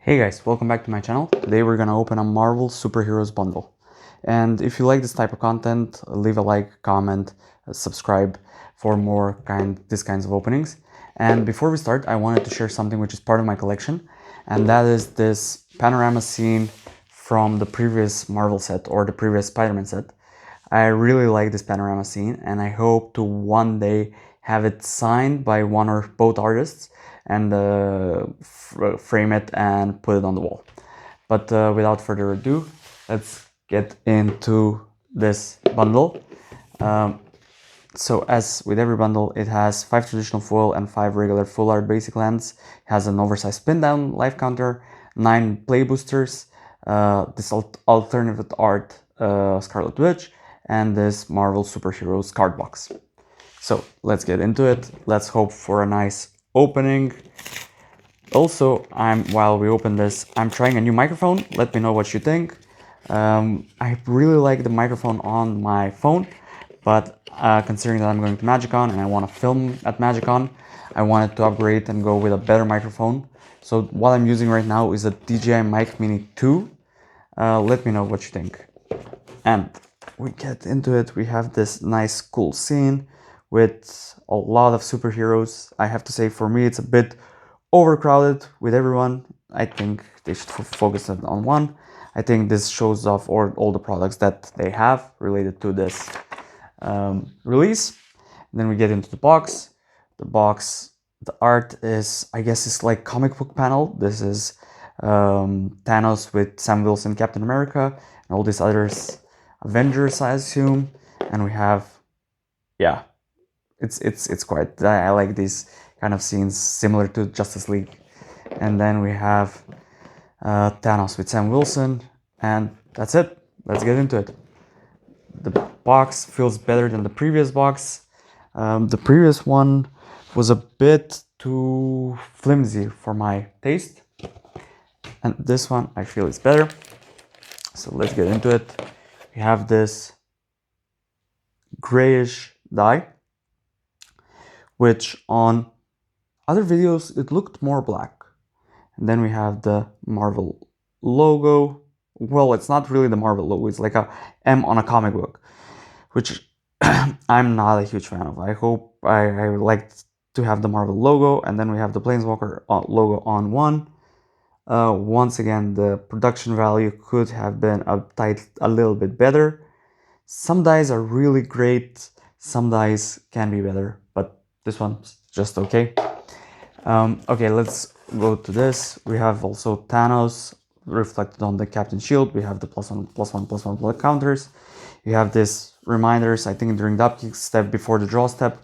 Hey guys, welcome back to my channel. Today we're gonna open a Marvel Superheroes bundle. And if you like this type of content, leave a like, comment, subscribe for more these kinds of openings. And before we start, I wanted to share something which is part of my collection, and that is this panorama scene from the previous Marvel set or the previous Spider-Man set. I really like this panorama scene, and I hope to one day have it signed by one or both artists and frame it and put it on the wall. But without further ado, let's get into this bundle. So as with every bundle, it has 5 traditional foil and 5 regular full art basic lands. It has an oversized spin down life counter, 9 play boosters, this alternative art Scarlet Witch, and this Marvel Superheroes card box. So let's get into it. Let's hope for a nice opening. Also, while we open this, I'm trying a new microphone. Let me know what you think. I really like the microphone on my phone, but considering that I'm going to MagicCon and I want to film at MagicCon, I wanted to upgrade and go with a better microphone. So what I'm using right now is a DJI Mic Mini 2. Let me know what you think. And we get into it. We have this nice cool scene with a lot of superheroes. I have to say, for me, it's a bit overcrowded with everyone. I think they should focus on one. I think this shows off all the products that they have related to this release. And then we get into the box. The art is, I guess, it's like comic book panel. This is Thanos with Sam Wilson, Captain America, and all these others, Avengers, I assume. And we have, yeah, it's quite. I like these kind of scenes similar to Justice League. And then we have Thanos with Sam Wilson, and that's it. Let's get into it. The box feels better than the previous box. The previous one was a bit too flimsy for my taste, and this one I feel is better. So let's get into it. We have this grayish dye, which on other videos it looked more black. And then we have the Marvel logo. Well, it's not really the Marvel logo, it's like a M on a comic book, which I'm not a huge fan of. I like to have the Marvel logo, and then we have the Planeswalker logo on one. Once again, the production value could have been a little bit better. Some dyes are really great, some dyes can be better, but this one's just okay. Okay, let's go to this. We have also Thanos reflected on the Captain Shield. We have the +1/+1/+1 blood counters. You have these reminders, I think, during the upkeep step before the draw step.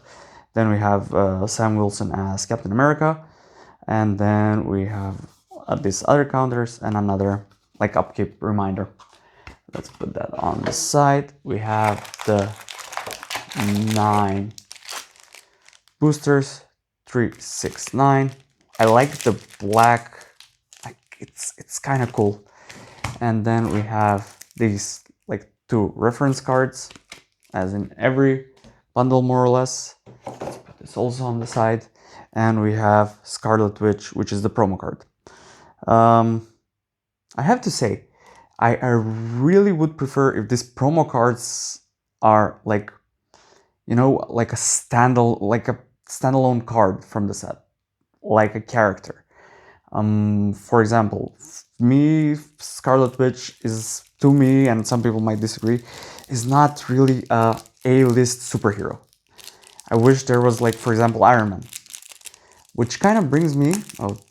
Then we have Sam Wilson as Captain America. And then we have these other counters and another like upkeep reminder. Let's put that on the side. We have the 9 boosters, 3, 6, 9. I like the black, like it's kind of cool. And then we have these like 2 reference cards, as in every bundle more or less. Let's put this also on the side. And we have Scarlet Witch, which is the promo card. I have to say, I really would prefer if these promo cards are like, you know, like a standalone card from the set, like a character. For example, me, Scarlet Witch is, to me, and some people might disagree, is not really a A-list superhero. I wish there was, like, for example, Iron Man, which kind of brings me,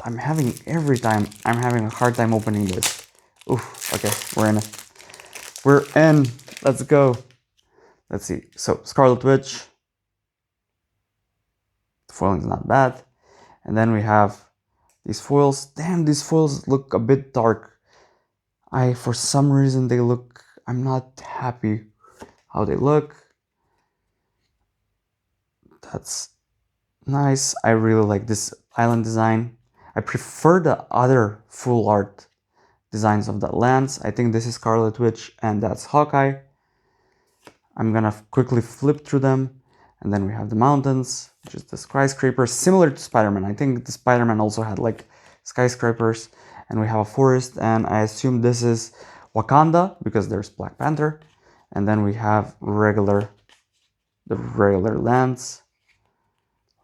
I'm having a hard time opening this. Oof, okay, we're in it. We're in, let's go. Let's see, so Scarlet Witch, the foiling is not bad. And then we have these foils. Damn, these foils look a bit dark. For some reason, I'm not happy how they look. That's nice. I really like this island design. I prefer the other full art designs of the lands. I think this is Scarlet Witch and that's Hawkeye. I'm gonna quickly flip through them. And then we have the mountains, which is the skyscrapers, similar to Spider-Man. I think the Spider-Man also had like skyscrapers. and we have a forest, and I assume this is Wakanda because there's Black Panther. And then we have the regular lands.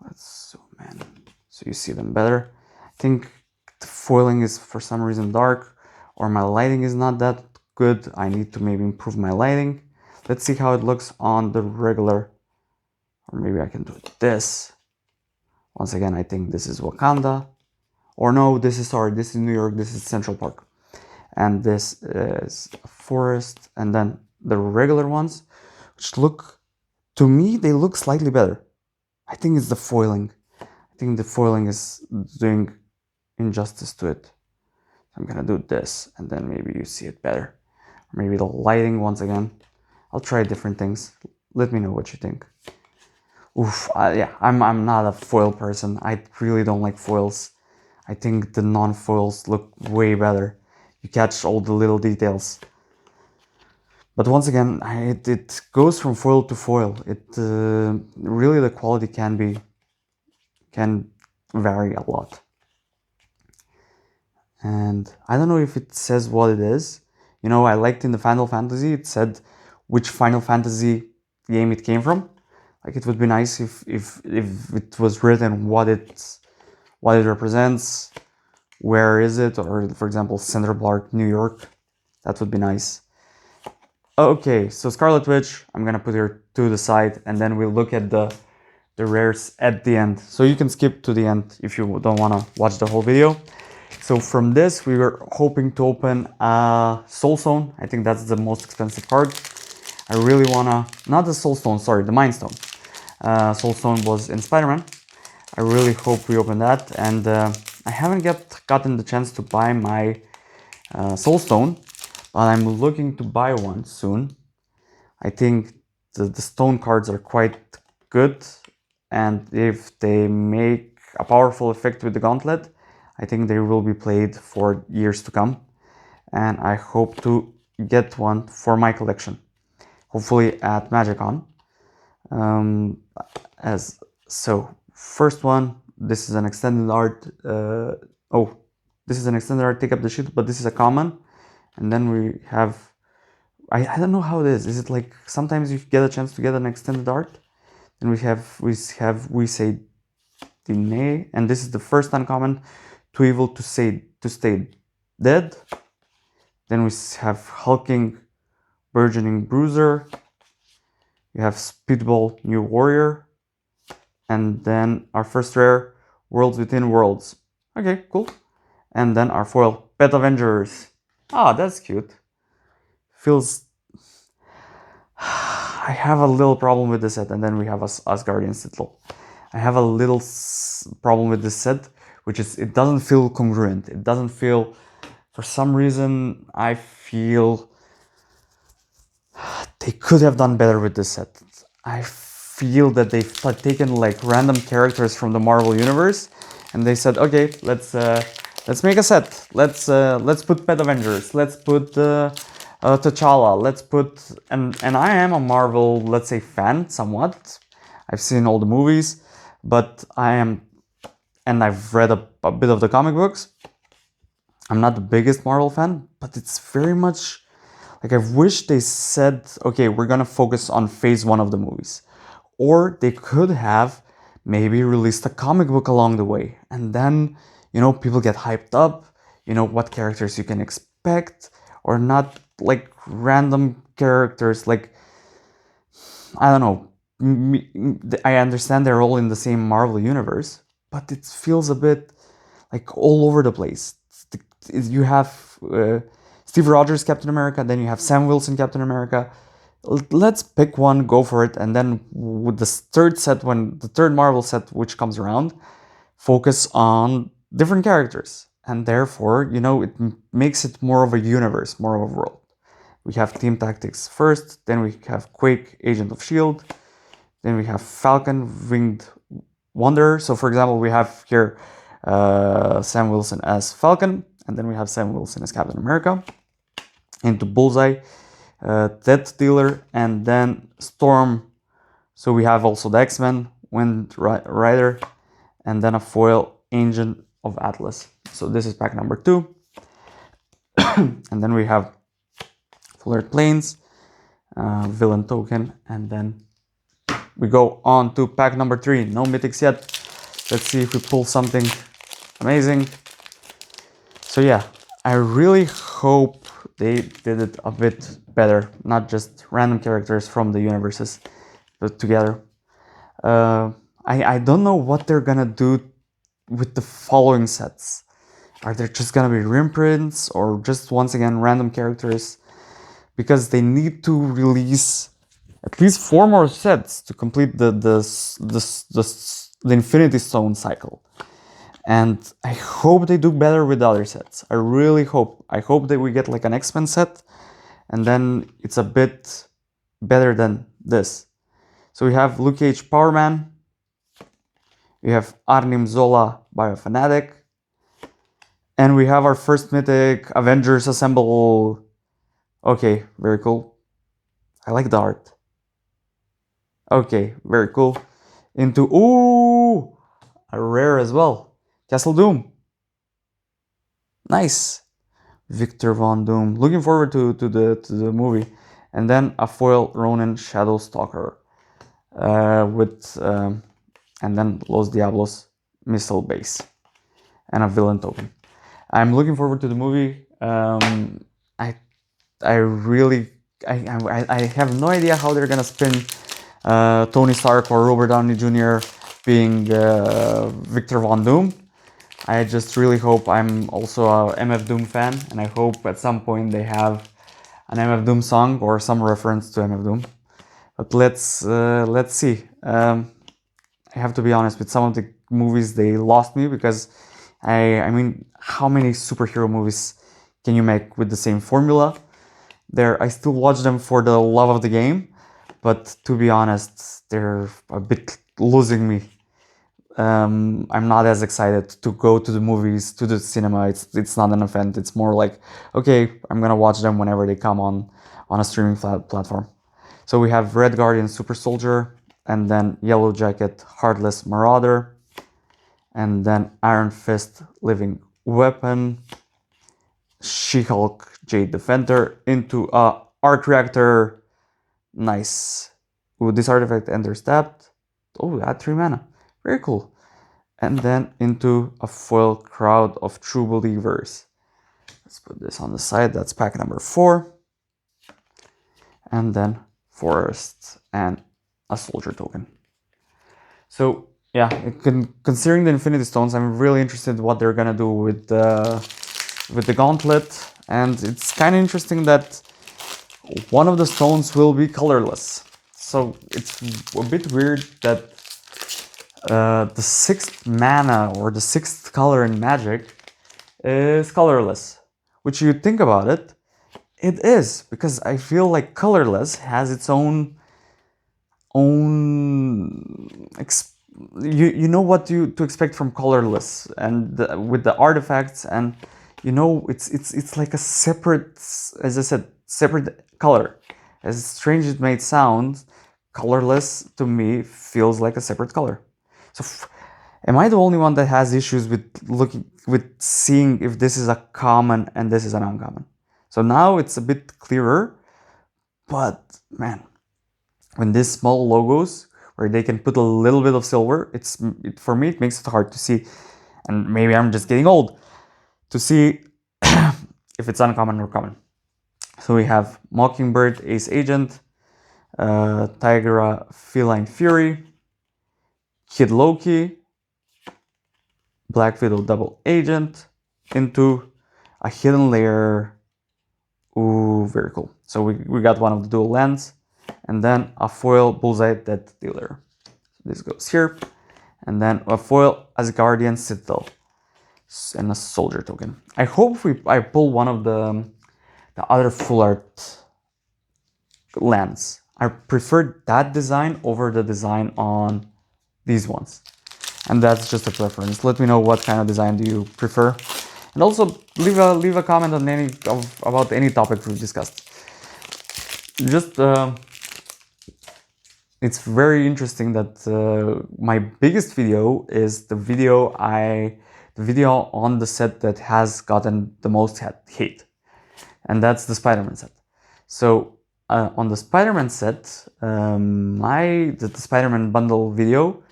Let's zoom in so you see them better. I think the foiling is for some reason dark, or my lighting is not that good. I need to maybe improve my lighting. Let's see how it looks on the regular, or maybe I can do this. Once again, I think this is Wakanda. Or no, this is New York, this is Central Park. And this is a forest, and then the regular ones, which look, to me, they look slightly better. I think it's the foiling. I think the foiling is doing injustice to it. I'm gonna do this, and then maybe you see it better. Or maybe the lighting once again. I'll try different things. Let me know what you think. Oof, yeah, I'm not a foil person. I really don't like foils. I think the non-foils look way better. You catch all the little details. But once again, it goes from foil to foil. Really the quality can vary a lot. And I don't know if it says what it is. You know, I liked in the Final Fantasy, it said which Final Fantasy game it came from. Like, it would be nice if it was written what it represents, where is it, or for example, Central Park, New York. That would be nice. Okay, so Scarlet Witch, I'm gonna put her to the side, and then we'll look at the rares at the end. So you can skip to the end if you don't wanna watch the whole video. So from this, we were hoping to open Soul Stone. I think that's the most expensive card. I really wanna, not the Soul Stone, sorry, the Mind Stone. Soul Stone was in Spider-Man. I really hope we open that, and I haven't gotten the chance to buy my Soul Stone, but I'm looking to buy one soon. I think the stone cards are quite good, and if they make a powerful effect with the gauntlet, I think they will be played for years to come, and I hope to get one for my collection, hopefully at MagicCon. First one, this is an extended art. This is an extended art, Take Up the Shield, but this is a common. And then we have, I don't know how it is. Is it like sometimes you get a chance to get an extended art? And we say Dine, and this is the first uncommon, Too Evil to Stay Dead. Then we have Hulking Burgeoning Bruiser. You have Speedball New Warrior. And then our first rare, Worlds Within Worlds. Okay, cool. And then our foil, Pet Avengers. Ah, that's cute. Feels... I have a little problem with this set, and then we have Asgardian Citadel. I have a little problem with this set, which is it doesn't feel congruent. It doesn't feel... For some reason, I feel they could have done better with this set. I feel that they've taken like random characters from the Marvel universe, and they said, okay, let's make a set. Let's put Pet Avengers. Let's put T'Challa. Let's put and I am a Marvel, let's say, fan somewhat. I've seen all the movies, but I've read a bit of the comic books. I'm not the biggest Marvel fan, but it's very much like I wish they said, okay, we're gonna focus on phase 1 of the movies. Or they could have maybe released a comic book along the way. And then, you know, people get hyped up, you know, what characters you can expect, or not like random characters. Like, I don't know. I understand they're all in the same Marvel universe, but it feels a bit like all over the place. You have Steve Rogers Captain America, then you have Sam Wilson Captain America. Let's pick one, go for it, and then with the third Marvel set which comes around, focus on different characters, and therefore, you know, it makes it more of a universe, more of a world. We have Team Tactics first, then we have Quake, Agent of S.H.I.E.L.D., then we have Falcon, Winged Wanderer. So for example, we have here Sam Wilson as Falcon, and then we have Sam Wilson as Captain America. Into Bullseye, Death Dealer, and then Storm. So we have also the X-Men, Wind Rider, and then a foil, Agent of Atlas. So this is pack number 2. And then we have Full Art Plains, villain token, and then we go on to pack number 3. No mythics yet. Let's see if we pull something amazing. So yeah, I really hope they did it a bit better, not just random characters from the universes put together. I don't know what they're gonna do with the following sets. Are there just gonna be reprints or just once again random characters? Because they need to release at least 4 more sets to complete the Infinity Stone cycle. And I hope they do better with the other sets. I really hope. I hope that we get like an X-Men set, and then it's a bit better than this. So we have Luke Cage Power Man. We have Arnim Zola Biofanatic. And we have our first mythic Avengers Assemble. Okay, very cool. I like the art. Okay, very cool. Into, ooh, a rare as well. Castle Doom. Nice. Victor Von Doom. Looking forward to the movie. And then a foil Ronin Shadow Stalker. And then Los Diablos Missile Base. And a villain token. I'm looking forward to the movie. I have no idea how they're gonna spin Tony Stark or Robert Downey Jr. being Victor Von Doom. I just really hope. I'm also a MF Doom fan, and I hope at some point they have an MF Doom song or some reference to MF Doom. But let's see. I have to be honest, with some of the movies they lost me, because I mean, how many superhero movies can you make with the same formula? I still watch them for the love of the game, but to be honest, they're a bit losing me. I'm not as excited to go to the movies, to the cinema. It's not an event. It's more like, okay, I'm gonna watch them whenever they come on a streaming platform. So we have Red Guardian Super Soldier, and then Yellow Jacket Heartless Marauder, and then Iron Fist Living Weapon, She-Hulk Jade Defender into a Arc Reactor. Nice. Ooh, this artifact enters tapped. Oh, add 3 mana. Very cool. And then into a foil Crowd of True Believers. Let's put this on the side. That's pack number 4. And then Forest and a Soldier token. So yeah, considering the Infinity Stones, I'm really interested in what they're gonna do with the Gauntlet. And it's kind of interesting that one of the stones will be colorless. So it's a bit weird that the 6th mana or the 6th color in Magic is colorless. Which, you think about it, it is, because I feel like colorless has its own you know what to expect from colorless, and with the artifacts, and you know it's like a separate, as I said, separate color. As strange as it may sound, colorless to me feels like a separate color. So am I the only one that has issues with seeing if this is a common and this is an uncommon? So now it's a bit clearer, but man, when these small logos where they can put a little bit of silver, for me it makes it hard to see, and maybe I'm just getting old, to see if it's uncommon or common. So we have Mockingbird Ace Agent, Tigra Feline Fury, Kid Loki, Black Widow Double Agent, into a Hidden Layer. Ooh, very cool. So we got one of the dual lands, and then a foil Bullseye Death Dealer. So this goes here, and then a foil Asgardian Citadel and a Soldier token. I hope I pull one of the other full art lands. I prefer that design over the design on these ones, and that's just a preference. Let me know what kind of design do you prefer, and also leave a comment on about any topic we've discussed. Just it's very interesting that my biggest video is the video on the set that has gotten the most hate. and that's the Spider-Man set. So on the Spider-Man set, the Spider-Man bundle video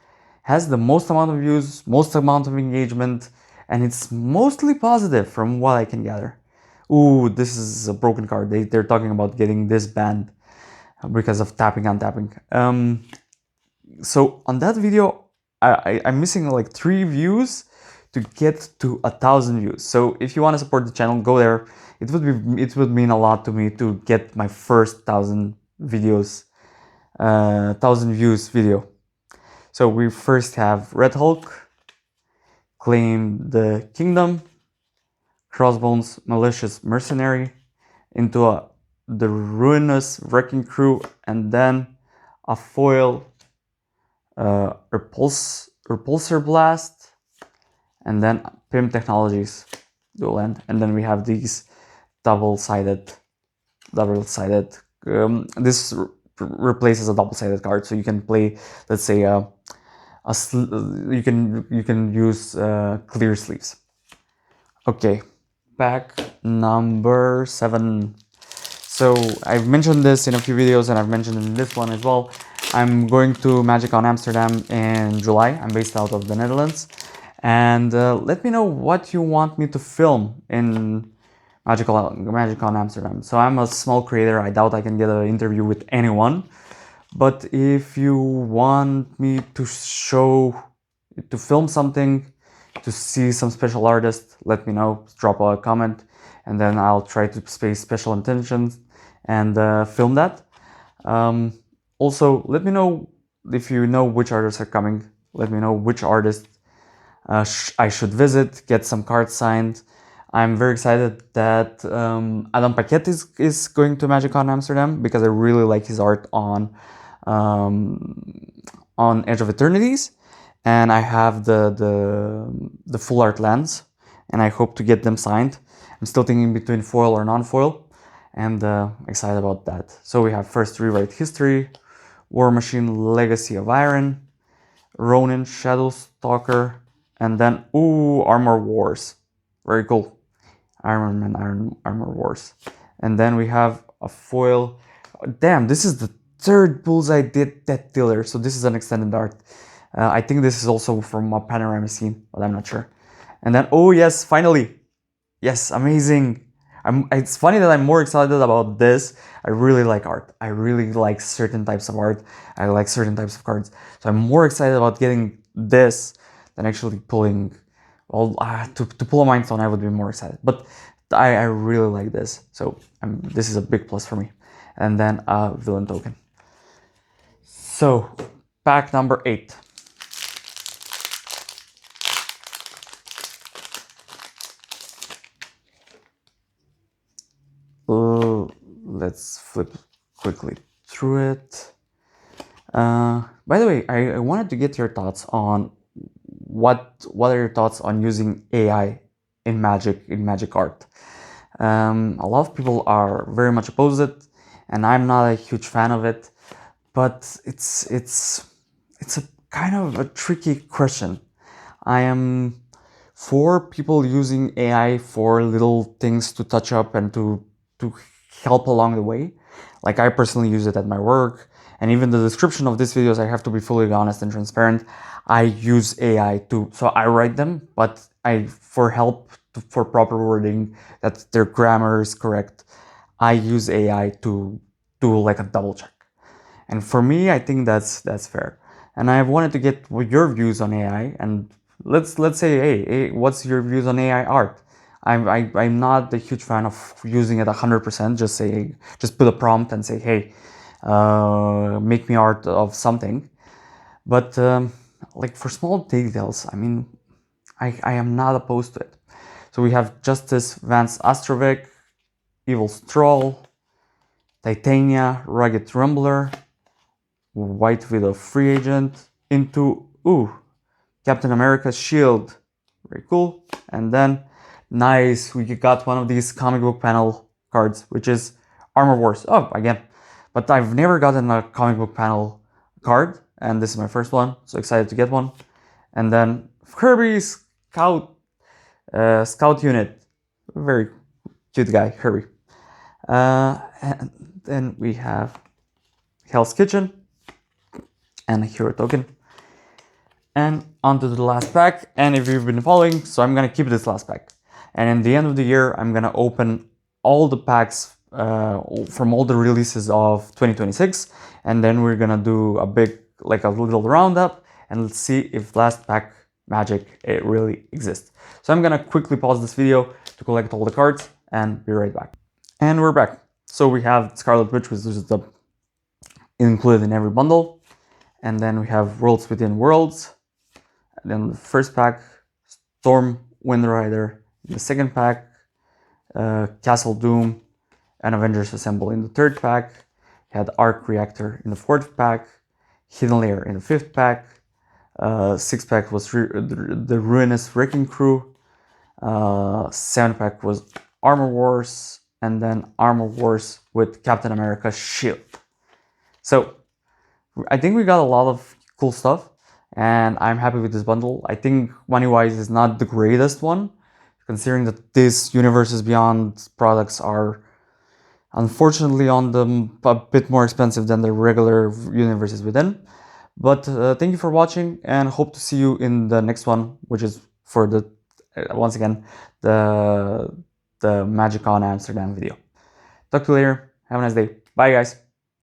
has the most amount of views, most amount of engagement, and it's mostly positive from what I can gather. Ooh, this is a broken card. They're talking about getting this banned because of tapping on tapping. So on that video, I'm missing like 3 views to get to 1,000 views. So if you want to support the channel, go there. It would mean a lot to me to get my first 1,000 videos, 1,000 views video. So we first have Red Hulk, Claim the Kingdom, Crossbones, Malicious Mercenary, into the Ruinous Wrecking Crew, and then a foil Repulsor Blast, and then Pym Technologies dual end, and then we have these double-sided. This replaces a double-sided card, so you can play, let's say, you can use clear sleeves. Okay, pack number 7. So I've mentioned this in a few videos, and I've mentioned in this one as well. I'm going to MagicCon Amsterdam in July. I'm based out of the Netherlands. And let me know what you want me to film in MagicCon Amsterdam. So I'm a small creator. I doubt I can get an interview with anyone. But if you want me to film something, to see some special artists, let me know. Drop a comment, and then I'll try to pay special attention and film that. Also, let me know if you know which artists are coming. Let me know which artist I should visit, get some cards signed. I'm very excited that Adam Paquette is going to MagicCon Amsterdam, because I really like his art on Edge of Eternities, and I have the full art lands, and I hope to get them signed. I'm still thinking between foil or non-foil, and excited about that. So we have first Rewrite History, War Machine Legacy of Iron, Ronin Shadow Stalker, and then Armor Wars. Very cool. Iron Man Armor Wars. And then we have a foil. Damn, this is the 3rd Bullseye Death Dealer, so this is an extended art. I think this is also from a Panorama Scene, but I'm not sure. And then, yes, finally. Yes, amazing. It's funny that I'm more excited about this. I really like art. I really like certain types of art. I like certain types of cards. So I'm more excited about getting this than actually pulling. Well, to pull a Mind Stone, I would be more excited. But I really like this. So this is a big plus for me. And then a Villain Token. So pack number 8. Let's flip quickly through it. By the way, I wanted to get your thoughts on what are your thoughts on using AI in Magic art. A lot of people are very much opposed to it, and I'm not a huge fan of it. But it's a kind of a tricky question. I am for people using AI for little things to touch up and to help along the way. Like, I personally use it at my work, and even the description of these videos, I have to be fully honest and transparent. I use AI so I write them, but for help, for proper wording, that their grammar is correct, I use AI to do like a double check. And for me, I think that's fair. And I wanted to get your views on AI, and let's say, hey, what's your views on AI art? I'm not a huge fan of using it 100%. Just put a prompt and say, hey, make me art of something. But like, for small details, I mean, I am not opposed to it. So we have Justice Vance Astrovik, Evil Stroll, Titania, Rugged Rumbler, White Widow Free Agent, into Captain America's Shield. Very cool. And then, nice, we got one of these comic book panel cards, which is Armor Wars. Again. But I've never gotten a comic book panel card, and this is my first one, so excited to get one. And then Kirby's Scout Unit. Very cute guy, Kirby. And then we have Hell's Kitchen and a hero token. And onto the last pack. And if you've been following, so I'm gonna keep this last pack. And in the end of the year, I'm gonna open all the packs from all the releases of 2026, and then we're gonna do a big, like a little roundup, and let's see if last pack magic it really exists. So I'm gonna quickly pause this video to collect all the cards and be right back. And we're back. So we have Scarlet Witch, which is the included in every bundle, and then we have Worlds Within Worlds. And then the first pack, Storm Wind Rider. In the second pack, Castle Doom and Avengers Assemble. In the third pack, you had Arc Reactor. In the fourth pack, Hidden Layer. In the fifth pack, sixth pack was the Ruinous Wrecking Crew. Seventh pack was Armor Wars, and then Armor Wars with Captain America's shield. So I think we got a lot of cool stuff, and I'm happy with this bundle. I think money-wise is not the greatest one, considering that these Universes Beyond products are unfortunately on the a bit more expensive than the regular Universes Within. But thank you for watching, and hope to see you in the next one, which is for the once again the MagicCon Amsterdam video. Talk to you later. Have a nice day. Bye guys.